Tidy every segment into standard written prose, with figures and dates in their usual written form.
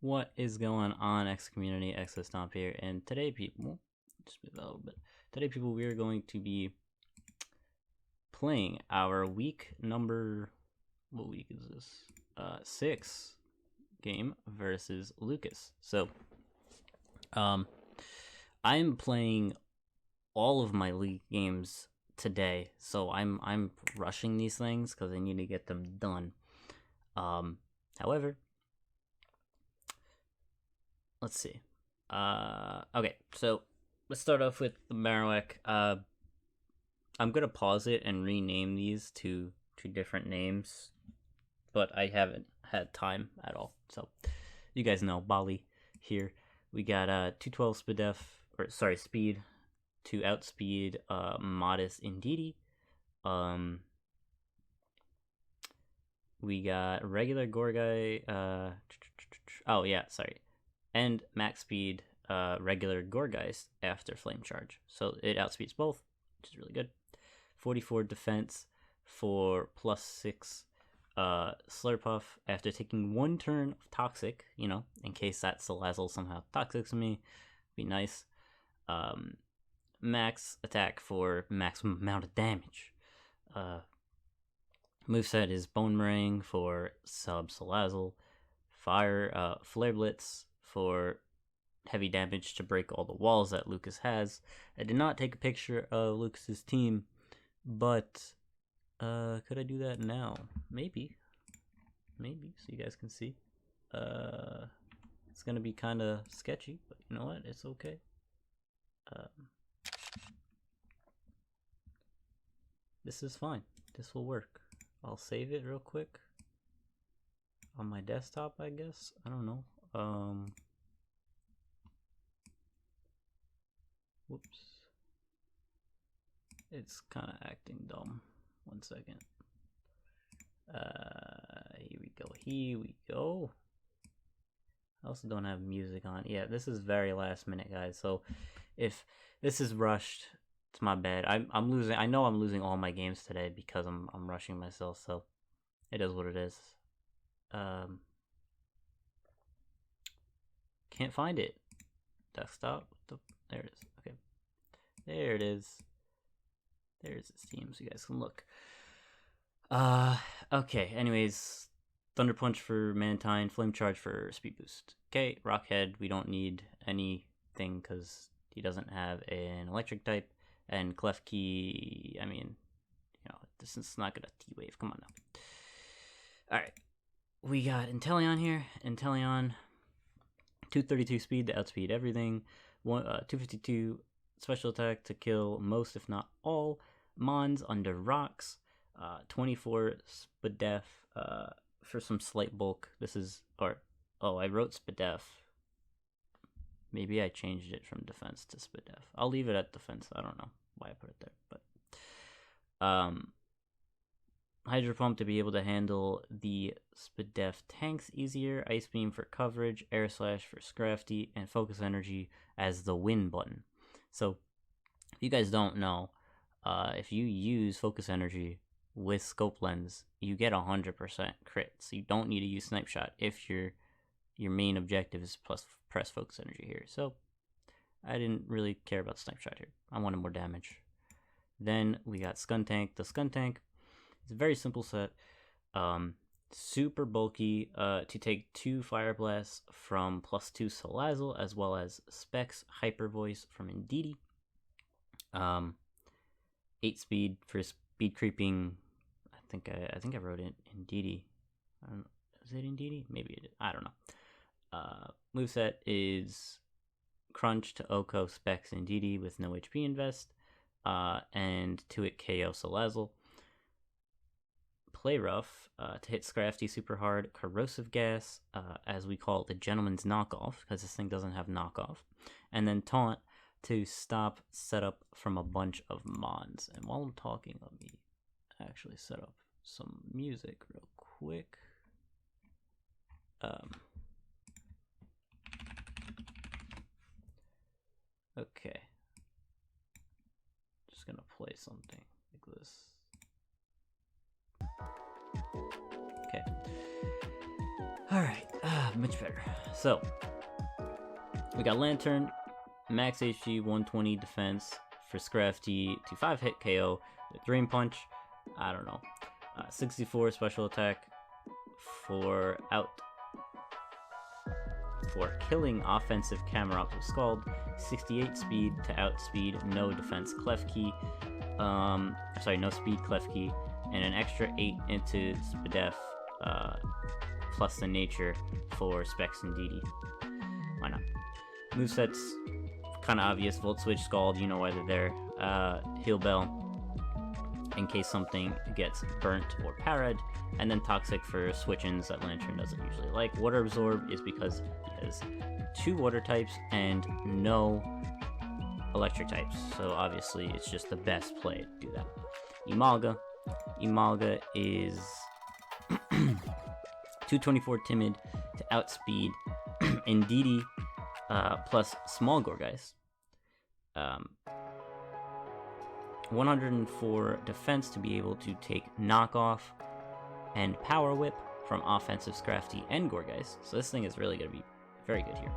What is going on, X community? Exostomp here, and today, people, just move that a little bit. Today, people, we are going to be playing our week number. What week is this? 6 game versus Lucas. So, I'm playing all of my league games today, so I'm rushing these things because I need to get them done. However, let's see. Okay, so let's start off with the Marowak. I'm gonna pause it and rename these to different names, but I haven't had time at all. So you guys know Bali here. We got 212 speed to outspeed Modest Indeedee. We got regular Gorgai. Oh yeah, sorry, and max speed regular Gorgeist after Flame Charge. So it outspeeds both, which is really good. 44 defense for +6 Slurpuff after taking 1 turn of Toxic, you know, in case that Salazzle somehow Toxics me. Be nice. Max attack for maximum amount of damage. Moveset is Bone Meringue for sub Salazzle. Flare Blitz for heavy damage to break all the walls that Lucas has. I did not take a picture of Lucas's team, but could I do that now? Maybe, so you guys can see. It's gonna be kind of sketchy, but you know what? It's okay. This is fine. This will work. I'll save it real quick on my desktop, I guess. I don't know. Whoops. It's kind of acting dumb. 1 second. Here we go. I also don't have music on. Yeah, this is very last minute, guys. So if this is rushed, it's my bad. I'm losing. I know I'm losing all my games today because I'm rushing myself. So it is what it is. Can't find it. Desktop. There it is. Okay. There it is. There's its team, so you guys can look. Okay. Anyways, Thunder Punch for Mantine, Flame Charge for Speed Boost. Okay, Rockhead, we don't need anything because he doesn't have an electric type. And Klefki, I mean, you know, this is not gonna T-Wave. Come on now. Alright. We got Inteleon here. Inteleon, 232 speed to outspeed everything. 252 special attack to kill most, if not all, Mons under rocks. 24 Spadef for some slight bulk. This is, I wrote Spadef. Maybe I changed it from defense to Spadef. I'll leave it at defense. I don't know why I put it there, but Hydro Pump to be able to handle the Spadef tanks easier, Ice Beam for coverage, Air Slash for Scrafty, and Focus Energy as the win button. So, if you guys don't know, if you use Focus Energy with Scope Lens, you get 100% crit. So you don't need to use Snipe Shot if your main objective is press Focus Energy here. So, I didn't really care about Snipe Shot here. I wanted more damage. Then we got Skuntank. The Skuntank is a very simple set. Super bulky to take 2 Fire Blasts from +2 Salazzle, as well as Specs Hyper Voice from Indeedee. 8 speed for speed creeping. I think I wrote it Indeedee. I don't know. Is it Indeedee? Maybe it is. I don't know. Moveset is Crunch to Oko Specs Indeedee with no HP invest. And to it KO Salazzle. Play Rough to hit Scrafty super hard. Corrosive Gas, as we call it, the Gentleman's Knockoff, because this thing doesn't have knockoff. And then Taunt to stop setup from a bunch of Mons. And while I'm talking, let me actually set up some music real quick. Okay. Just gonna play something like this. Okay. Alright. much better. So, we got Lantern, max HP, 120 defense for Scrafty to 5 hit KO with Dream Punch. I don't know. 64 special attack for killing offensive Camerops with Scald. 68 speed to outspeed no defense Clef Key. No speed Clef Key. And an extra 8 into Spadef plus the nature for Specs and DD. Why not? Movesets, kind of obvious. Volt Switch, Scald, you know why they're there. Heal Bell, in case something gets burnt or parried. And then Toxic for switch-ins that Lantern doesn't usually like. Water Absorb is because he has 2 water types and no electric types. So obviously it's just the best play to do that. EMOLGA. EMOLGA is 224 timid to outspeed in DD plus small Gorgeist. 104 defense to be able to take knockoff and power whip from offensive Scrafty and Gorgeist. So this thing is really going to be very good here.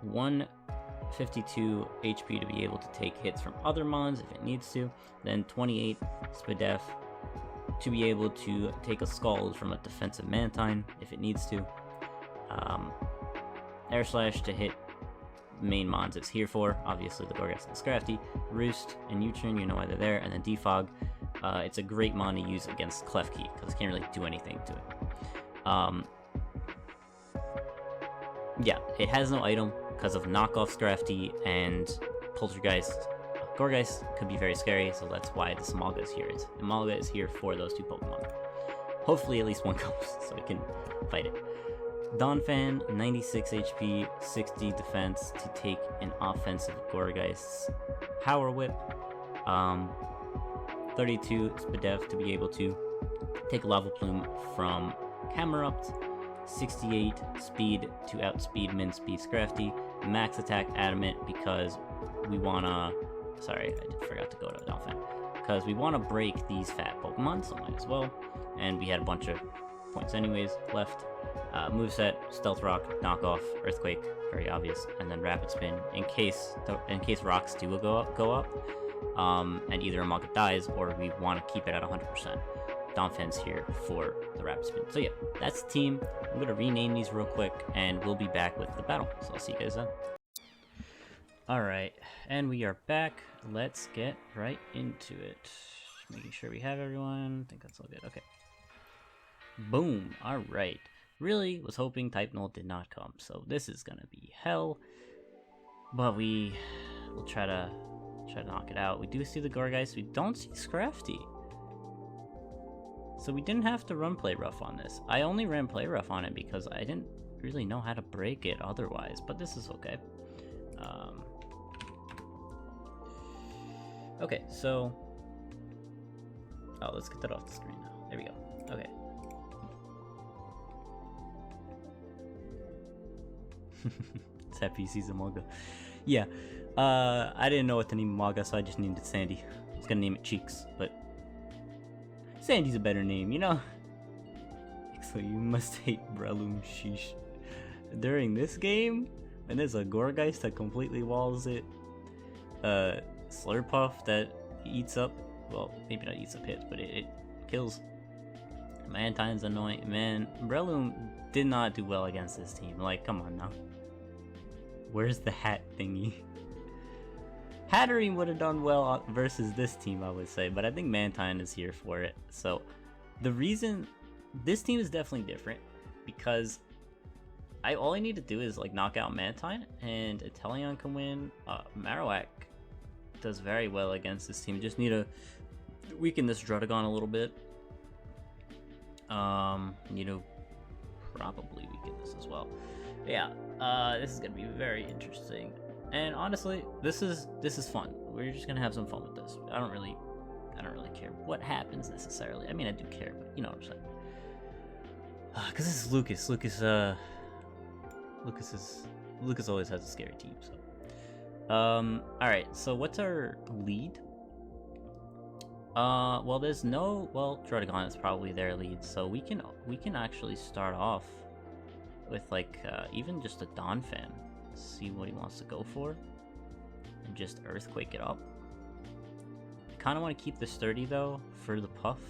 152 HP to be able to take hits from other mons if it needs to. Then 28 Spadef to be able to take a Scald from a defensive Mantine if it needs to. Air Slash to hit main mons it's here for, obviously the Gorgeist and Scrafty. Roost and U-turn, you know why they're there. And then Defog, it's a great mon to use against Clef Key because it can't really do anything to it. Yeah, it has no item because of knockoff Scrafty and Poltergeist. Gorgeist could be very scary, so that's why the EMOLGA is here. EMOLGA is here for those 2 Pokemon. Hopefully at least one comes so we can fight it. Donphan, 96 HP, 60 defense to take an offensive Gorgeist's Power Whip. 32 Spadef to be able to take a Lava Plume from Camerupt. 68 speed to outspeed Min Speed Scrafty. Max attack Adamant because we wanna... Sorry, I forgot to go to Donphan. Because we want to break these fat Pokemon, so might as well. And we had a bunch of points anyways left. Moveset, Stealth Rock, Knockoff, Earthquake, very obvious, and then Rapid Spin in case rocks do go up, and either EMOLGA dies or we want to keep it at 100%. Donphan's here for the Rapid Spin. So yeah, that's the team. I'm going to rename these real quick, and we'll be back with the battle. So I'll see you guys then. Alright, and we are back. Let's get right into it. Just making sure we have everyone. I think that's all good. Okay. Boom. Alright. Really was hoping Type Null did not come, so this is gonna be hell. But we will try to knock it out. We do see the Gorgeist. We don't see Scrafty. So we didn't have to run Play Rough on this. I only ran Play Rough on it because I didn't really know how to break it otherwise, but this is okay. Okay, so... Oh, let's get that off the screen now. There we go. Okay. It's happy he sees EMOLGA. Yeah, I didn't know what to name EMOLGA, so I just named it Sandy. I was gonna name it Cheeks, but... Sandy's a better name, you know? So you must hate Breloom, sheesh. During this game, when there's a Gorgeist that completely walls it, Slurpuff that eats up, well, maybe not eats up hits, but it kills. Mantine's annoying. Man, Breloom did not do well against this team. Like, come on now. Where's the hat thingy? Hatterene would have done well versus this team, I would say, but I think Mantine is here for it. So, the reason this team is definitely different because all I need to do is like knock out Mantine and Inteleon can win. Marowak does very well against this team. Just need to weaken this Druddigon a little bit. Need to probably weaken this as well. But yeah, this is gonna be very interesting. And honestly, this is fun. We're just gonna have some fun with this. I don't really care what happens necessarily. I mean, I do care, but you know what I'm saying. Cause this is Lucas. Lucas always has a scary team. So, all right. So what's our lead? Well, there's no... Well, Drotagon is probably their lead, so we can actually start off with, like, even just a Donphan. See what he wants to go for. And just Earthquake it up. I kind of want to keep this sturdy, though, for the Puff.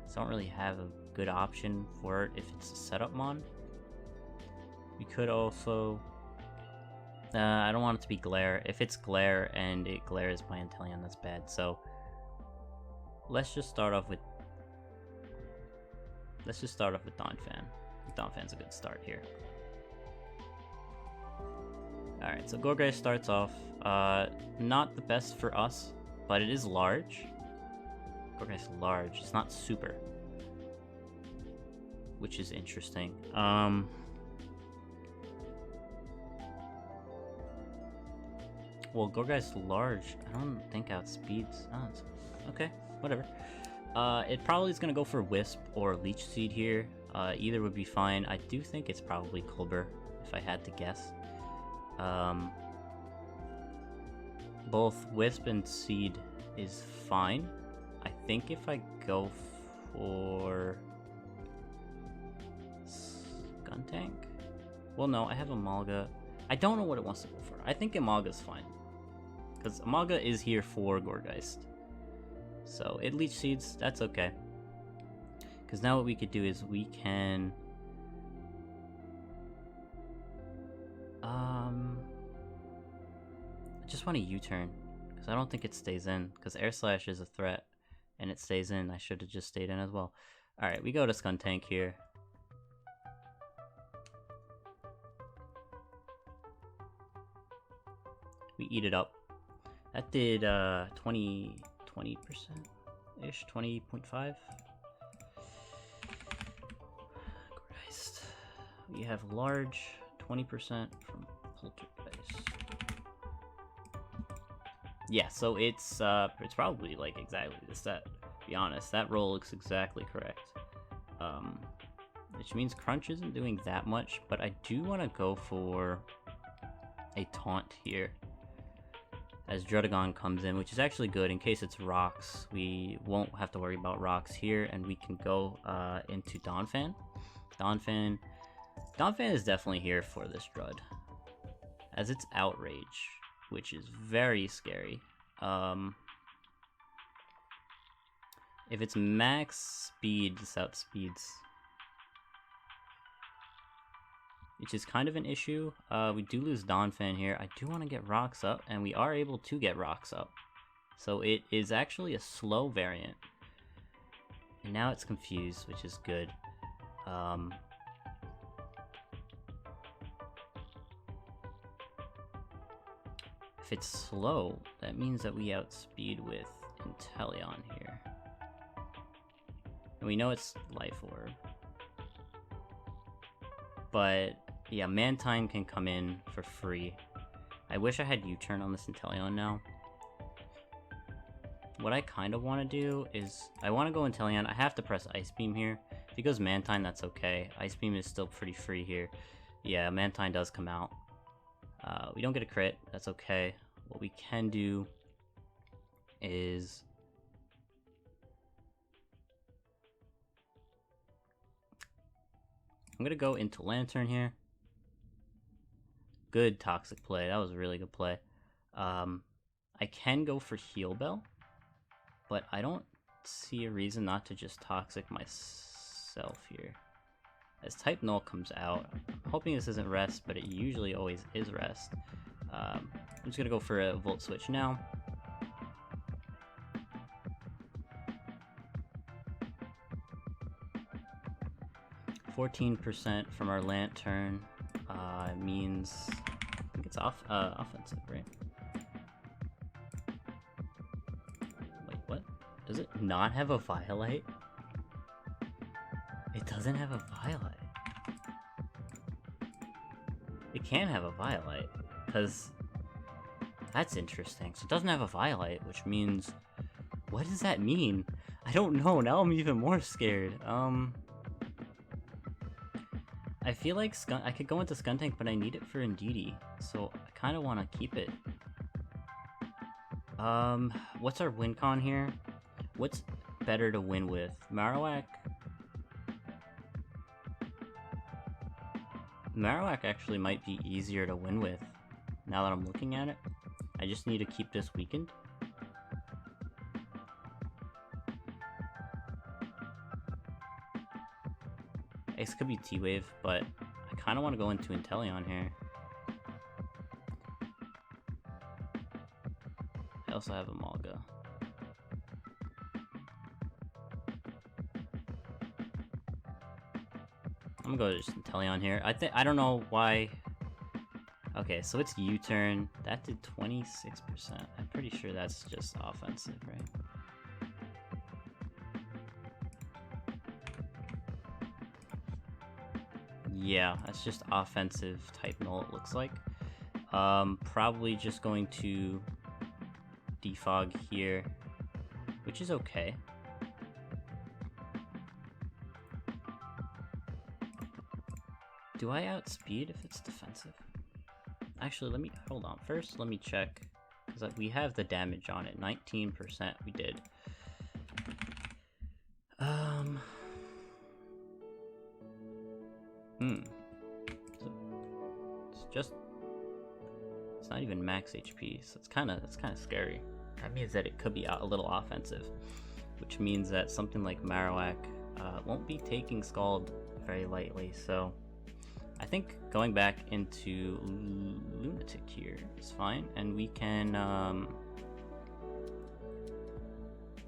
So I don't really have a good option for it if it's a setup mon. We could also... I don't want it to be Glare. If it's Glare and it glares my Inteleon, that's bad. So let's just start off with Donphan. Donphan's a good start here. Alright, so Gourgeist starts off. Not the best for us, but it is large. Gourgeist is large. It's not super, which is interesting. Well, Gourgeist large. I don't think outspeeds. Oh, okay, whatever. It probably is gonna go for Wisp or Leech Seed here. Either would be fine. I do think it's probably Colbur, if I had to guess. Both Wisp and Seed is fine. I think if I go for Skuntank, well, no, I have EMOLGA. I don't know what it wants to go for. I think EMOLGA's fine, because EMOLGA is here for Gourgeist. So it Leech Seeds, that's okay. Because now what we could do is we can... I just want a U-turn, because I don't think it stays in, because Air Slash is a threat, and it stays in. I should have just stayed in as well. Alright, we go to Skuntank here. We eat it up. That did 20%-ish, 20.5. Christ. We have large, 20% from Poltergeist. Yeah, so it's probably like exactly the set. To be honest, that roll looks exactly correct. Which means Crunch isn't doing that much, but I do want to go for a Taunt here as Drotagon comes in, which is actually good in case it's rocks. We won't have to worry about rocks here, and we can go into Donphan. Donphan is definitely here for this Drud, as it's Outrage, which is very scary. If it's max speed, this outspeeds, which is kind of an issue. We do lose Donphan here. I do want to get rocks up, and we are able to get rocks up. So it is actually a slow variant. And now it's confused, which is good. If it's slow, that means that we outspeed with Inteleon here. And we know it's Life Orb. But yeah, Mantine can come in for free. I wish I had U-turn on this Inteleon now. What I kind of want to do is, I want to go Inteleon. I have to press Ice Beam here. If he goes Mantine, that's okay. Ice Beam is still pretty free here. Yeah, Mantine does come out. We don't get a crit, that's okay. What we can do is... I'm gonna go into Lantern here. Good Toxic play. That was a really good play. I can go for Heal Bell, but I don't see a reason not to just Toxic myself here. As Type Null comes out, I'm hoping this isn't Rest, but it usually always is Rest. I'm just gonna go for a Volt Switch now. (14% from our Lantern means I think it's offensive, right? Wait, what? Does it not have a Violite? It doesn't have a Violite. It can have a Violite, because that's interesting. So it doesn't have a Violite, which means, what does that mean? I don't know. Now I'm even more scared. I feel like I could go into Skuntank, but I need it for Indeedee, so I kind of want to keep it. What's our win con here? What's better to win with? Marowak? Marowak actually might be easier to win with, now that I'm looking at it. I just need to keep this weakened. This could be T-Wave, but I kind of want to go into Inteleon here. I also have EMOLGA. I'm gonna go just Inteleon here. I don't know why. Okay, so it's U-turn. That did 26%. I'm pretty sure that's just offensive, right? Yeah, that's just offensive type null, it looks like. Probably just going to defog here, which is okay. Do I outspeed if it's defensive? Actually, let me hold on. First, let me check, because we have the damage on it. 19% we did. It's not even max HP, so it's kind of scary. That means that it could be a little offensive, which means that something like Marowak won't be taking Scald very lightly. So I think going back into Lunatic here is fine, and we can.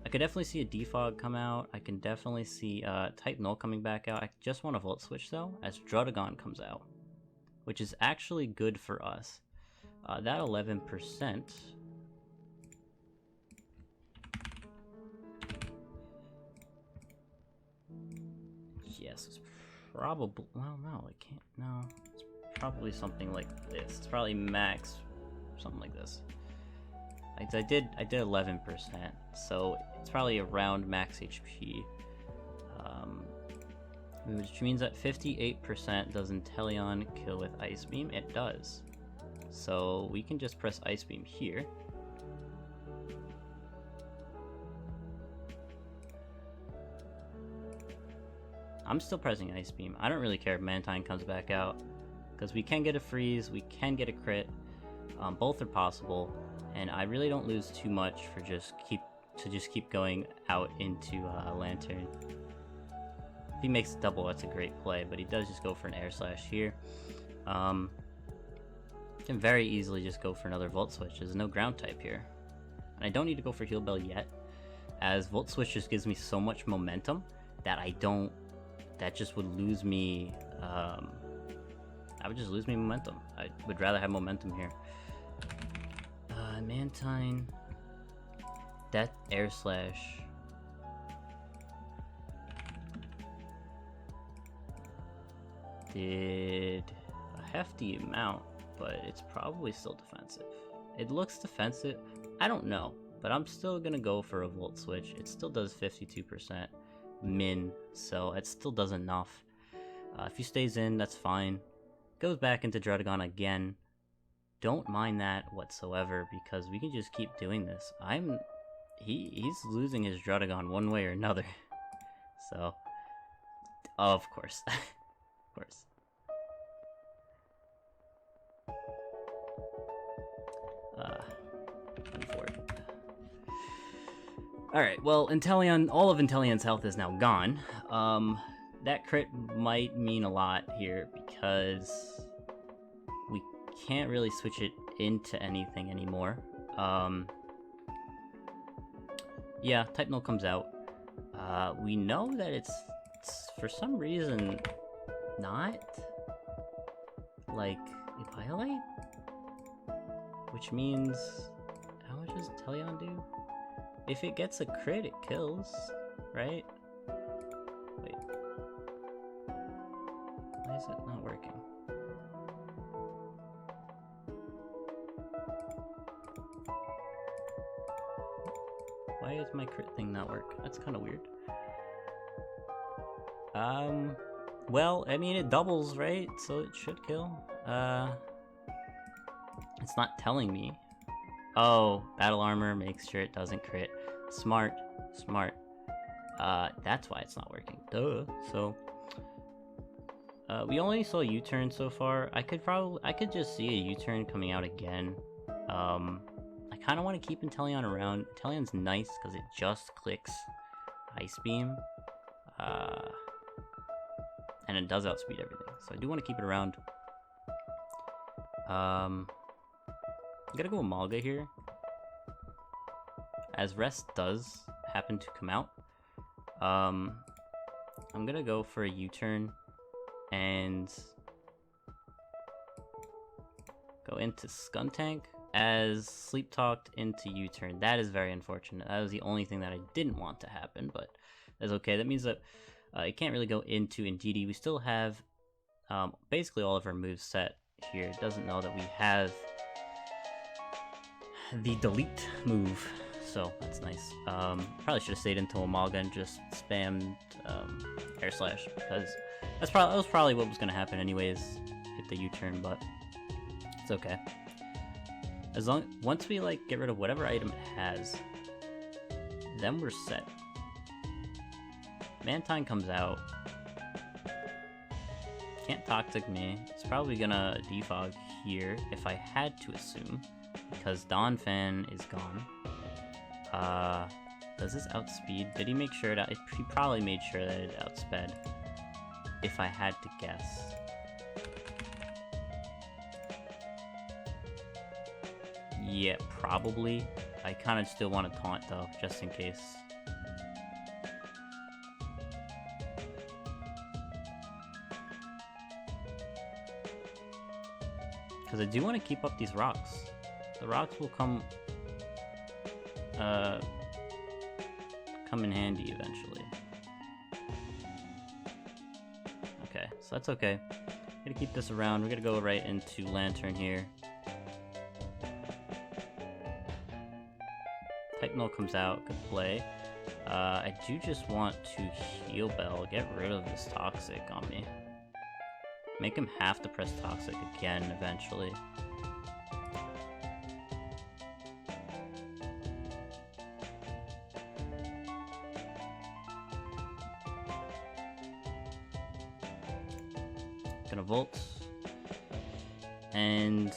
I could definitely see a defog come out. I can definitely see Type Null coming back out. I just want to Volt Switch though, as Druddigon comes out, which is actually good for us. That 11%. Yes, it's probably. Well, no, it can't. No, it's probably something like this. It's probably max, something like this. I did 11%, so it's probably around max HP. Which means that 58% does Inteleon kill with Ice Beam. It does. So we can just press Ice Beam here. I'm still pressing Ice Beam. I don't really care if Mantine comes back out, because we can get a freeze, we can get a crit. Both are possible, and I really don't lose too much for just keep going out into Lantern. If he makes a double, that's a great play, but he does just go for an Air Slash here. Can very easily just go for another Volt Switch. There's no ground type here. And I don't need to go for Heal Bell yet, as Volt Switch just gives me so much momentum that that just would lose me, I would just lose me momentum. I would rather have momentum here. Mantine, that Air Slash. Did a hefty amount, but it's probably still defensive. It looks defensive. I don't know, but I'm still gonna go for a Volt Switch. It still does 52% min, so it still does enough. If he stays in, that's fine. Goes back into Druddigon again. Don't mind that whatsoever, because we can just keep doing this. He's losing his Druddigon one way or another. So, of course. Of course. Alright, well, Inteleon, all of Inteleon's health is now gone. That crit might mean a lot here, because we can't really switch it into anything anymore. Yeah, Type Null comes out. We know that it's for some reason not like Epiolite, which means how much does Inteleon do? If it gets a crit, it kills, right? Wait. Why is it not working? Why is my crit thing not work? That's kind of weird. Well, I mean, it doubles, right? So it should kill. It's not telling me. Oh, battle armor makes sure it doesn't crit. Smart, smart. That's why it's not working. Duh. So, we only saw U-turn so far. I could just see a U-turn coming out again. I kind of want to keep Inteleon around. Inteleon's nice because it just clicks Ice Beam. And it does outspeed everything. So I do want to keep it around. I'm gonna go EMOLGA here. As Rest does happen to come out, I'm gonna go for a U-turn and go into Skuntank as Sleep Talked into U-turn. That is very unfortunate. That was the only thing that I didn't want to happen, but that's okay. That means that it can't really go into Indeedee. We still have basically all of our moves set here. It doesn't know that we have the delete move, so that's nice. Probably should have stayed into EMOLGA and just spammed Air Slash, because that was probably what was going to happen anyways, hit the U-turn, but it's okay. Once we like get rid of whatever item it has, then we're set. Mantine comes out. Can't Toxic me. It's probably gonna defog here, if I had to assume, because Donphan is gone. Does this outspeed? Did he make sure that he probably made sure that it outsped, if I had to guess. Yeah, probably. I kind of still want to taunt though, just in case. Because I do want to keep up these rocks. The rocks will come in handy eventually. Okay, so that's okay. We're gonna keep this around. We're gonna go right into Lantern here. Techno comes out, good play. I do just want to heal Bell, get rid of this Toxic on me. Make him have to press Toxic again eventually. Gonna Volt. And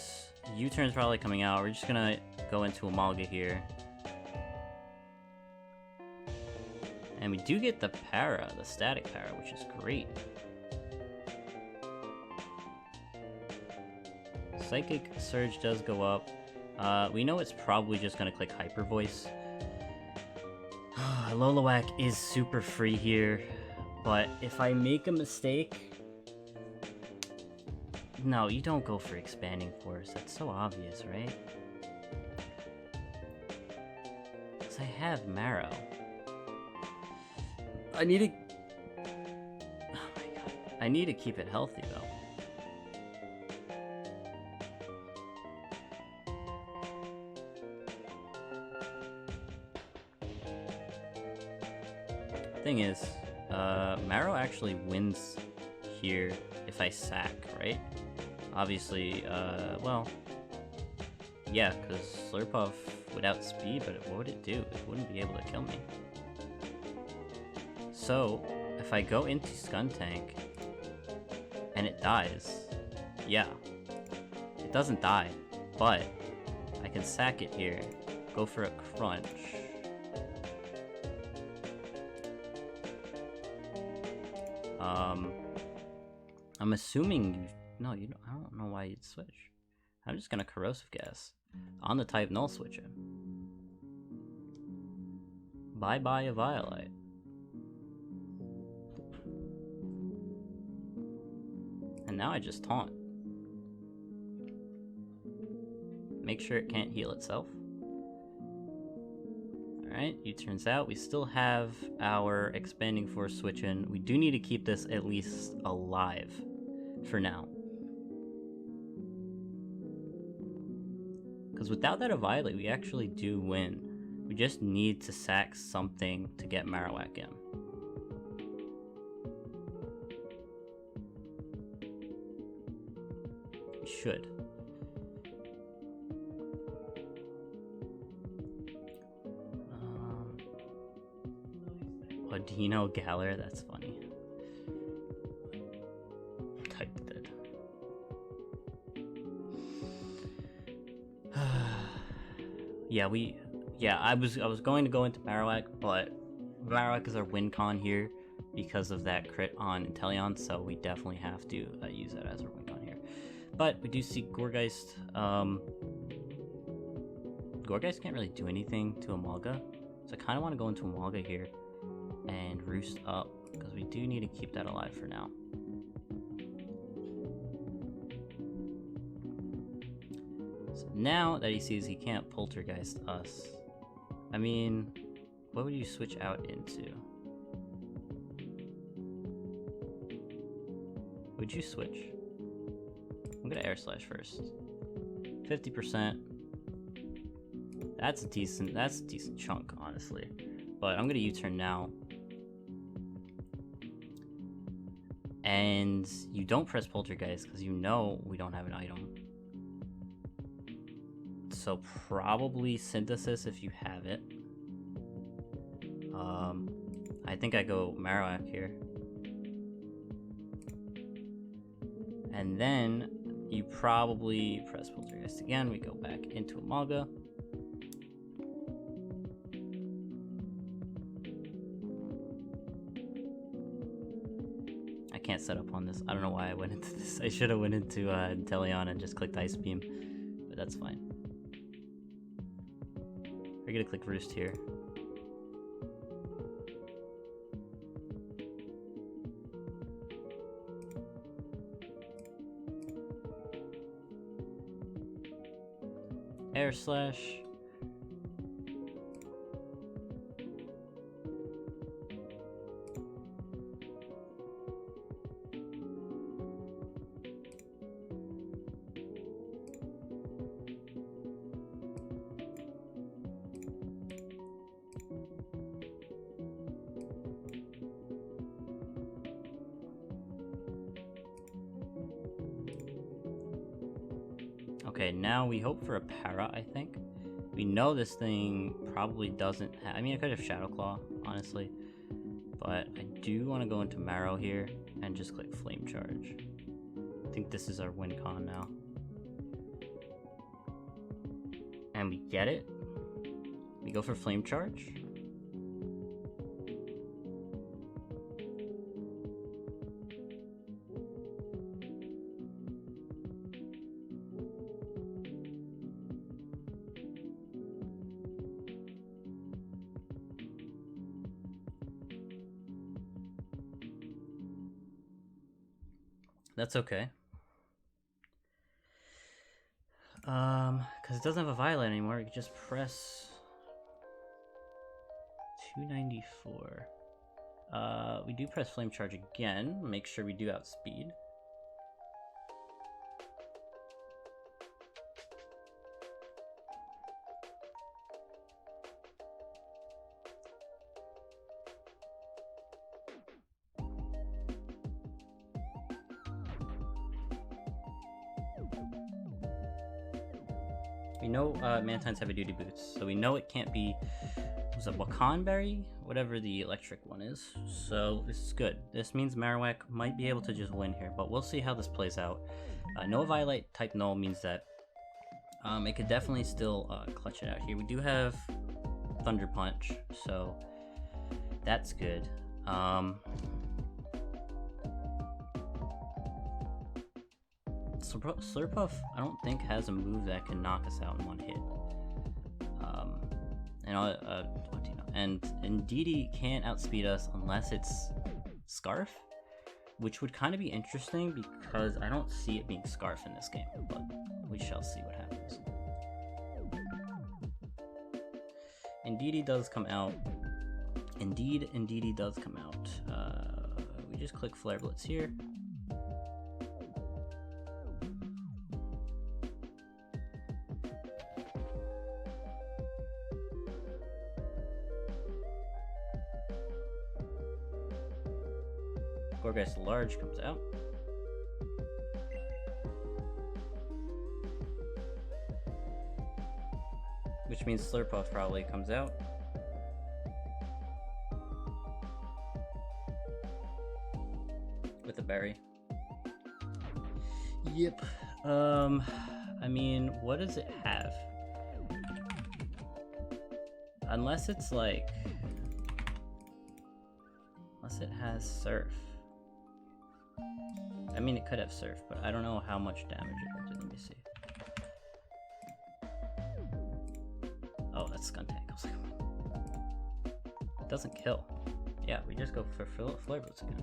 U-turn's probably coming out. We're just gonna go into EMOLGA here. And we do get the para, the static para, which is great. Psychic Surge does go up. We know it's probably just gonna click Hyper Voice. Lolowak is super free here, but if I make a mistake... No, you don't go for Expanding Force. That's so obvious, right? Because I have Marrow. I need to... Oh my god. I need to keep it healthy, though. Thing is, Marrow actually wins here if I sack, right? Obviously, well, yeah, because Slurpuff would outspeed, but what would it do? It wouldn't be able to kill me. So, if I go into Skuntank and it dies, yeah, it doesn't die, but I can sack it here, go for a crunch. I'm assuming you... No, you don't, I don't know why you'd switch. I'm just gonna Corrosive Gas on the type Null switch him. Bye-bye a Violite. And now I just taunt. Make sure it can't heal itself. Alright, U-turns out. We still have our Expanding Force switch in. We do need to keep this at least alive for now. Because without that Violet, we actually do win. We just need to sack something to get Marowak in. We should. Odino Galler, that's funny. Typed it. I was going to go into Marowak, but Marowak is our win con here because of that crit on Inteleon, so we definitely have to use that as our win con here. But we do see Gourgeist. Gourgeist can't really do anything to EMOLGA, so I kind of want to go into EMOLGA here and roost up, because we do need to keep that alive for now. So now that he sees he can't Poltergeist us, I mean, what would you switch out into? Would you switch? I'm gonna Air Slash first. 50%. That's a decent chunk, honestly. But I'm gonna U-turn now. And you don't press Poltergeist because you know we don't have an item. So probably Synthesis if you have it. I think I go Marowak here. And then you probably press Poltergeist again. We go back into EMOLGA. I can't set up on this. I don't know why I went into this. I should have went into Inteleon and just clicked Ice Beam, but that's fine. We're gonna click Roost here. Air Slash. Okay, now we hope for a para, I think. We know this thing probably doesn't have... I mean, I could have Shadow Claw, honestly. But I do want to go into Marrow here and just click Flame Charge. I think this is our win con now. And we get it. We go for Flame Charge. That's okay. Because it doesn't have a Violet anymore, you can just press 294. We do press Flame Charge again, make sure we do outspeed. We know Mantine's heavy duty boots, so we know it can't be, was it Wakanberry? Whatever the electric one is. So this is good. This means Marowak might be able to just win here, but we'll see how this plays out. No Violet type null means that it could definitely still clutch it out here. We do have Thunder Punch, so that's good. Slurpuff, I don't think has a move that can knock us out in one hit. And Indeedee can't outspeed us unless it's Scarf, which would kind of be interesting because I don't see it being Scarf in this game, but we shall see what happens. Indeedee does come out. Indeedee does come out. We just click Flare Blitz here. Gourgeist Large comes out. Which means Slurpuff probably comes out. with a berry. Yep. I mean, what does it have? Unless it's like... Unless it has surf. I mean, it could have surf, but I don't know how much damage it would do. Let me see. Oh, that's Skuntank. I was like, it doesn't kill. Yeah, we just go for Flare Blitz again.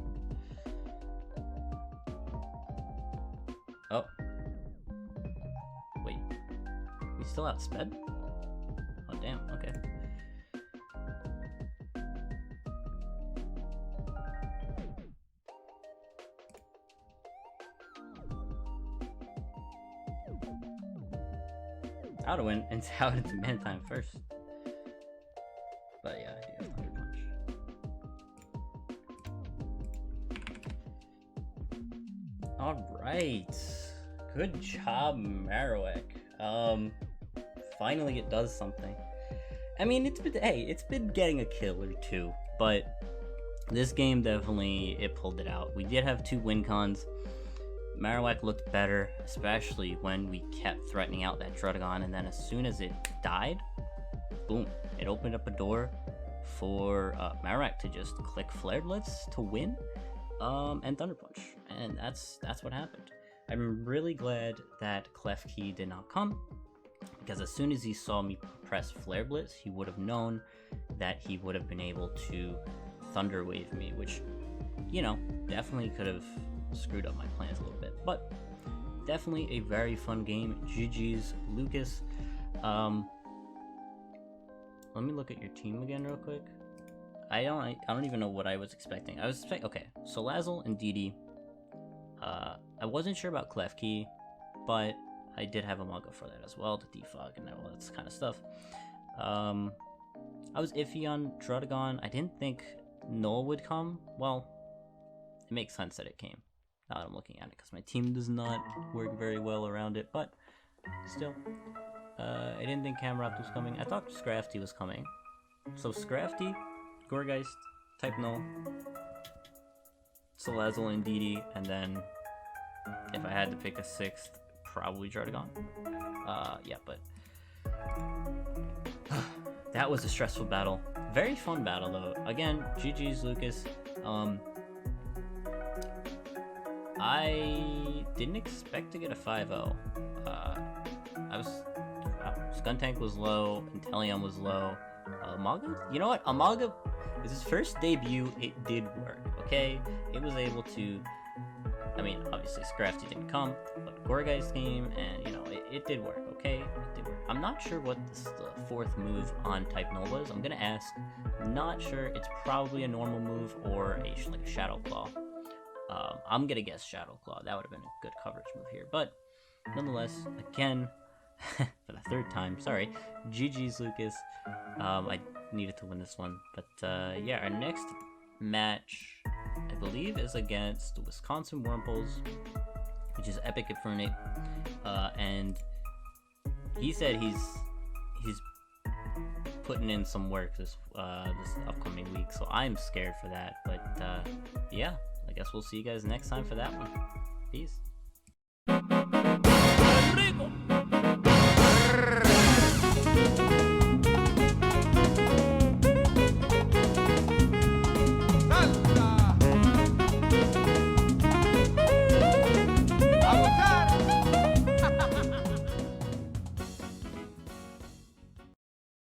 Oh. Wait. We still outsped? Oh, damn. Okay. I would've went and out into Mantine first. But yeah, I do have Thunder Punch. Alright. Good job, Marowak. Finally it does something. I mean, it's been getting a kill or two, but this game definitely, it pulled it out. We did have 2 win cons. Marowak looked better, especially when we kept threatening out that Druddigon, and then as soon as it died, boom, it opened up a door for Marowak to just click Flare Blitz to win, and Thunder Punch, and that's what happened. I'm really glad that Klefki did not come, because as soon as he saw me press Flare Blitz, he would have known that he would have been able to Thunder Wave me, which, you know, definitely could have screwed up my plans a little bit, but definitely a very fun game. GG's, Lucas. Let me look at your team again real quick. I don't even know what I was expecting. I was expecting, okay, so Lazzle and Didi. I wasn't sure about Klefki, but I did have EMOLGA for that as well, to defog and all that kind of stuff. I was iffy on Druddigon. I didn't think Null would come. Well, it makes sense that it came, now that I'm looking at it, because my team does not work very well around it, but still. I didn't think Cameropt was coming. I thought Scrafty was coming. So Scrafty, Gourgeist, type Null, Salazzle and Didi, and then if I had to pick a 6th, probably Druddigon. Yeah, but that was a stressful battle. Very fun battle though. Again, GG's, Lucas. I didn't expect to get a 5-0. Skuntank was low, Inteleon was low. EMOLGA? You know what? EMOLGA is his first debut. It did work, okay? It was able to... I mean, obviously Scrafty didn't come, but Gourgeist came, and, you know, it did work, okay? It did work. I'm not sure what the 4th move on type Null was. I'm gonna ask. Not sure. It's probably a normal move or like a Shadow Claw. I'm gonna guess Shadow Claw. That would have been a good coverage move here. But nonetheless, again, for the 3rd time, sorry, GG's, Lucas. I needed to win this one. But yeah, our next match, I believe, is against the Wisconsin Wurmples, which is Epic Infernape. And he said he's putting in some work this upcoming week, so I'm scared for that. But yeah, I guess we'll see you guys next time for that one. Peace.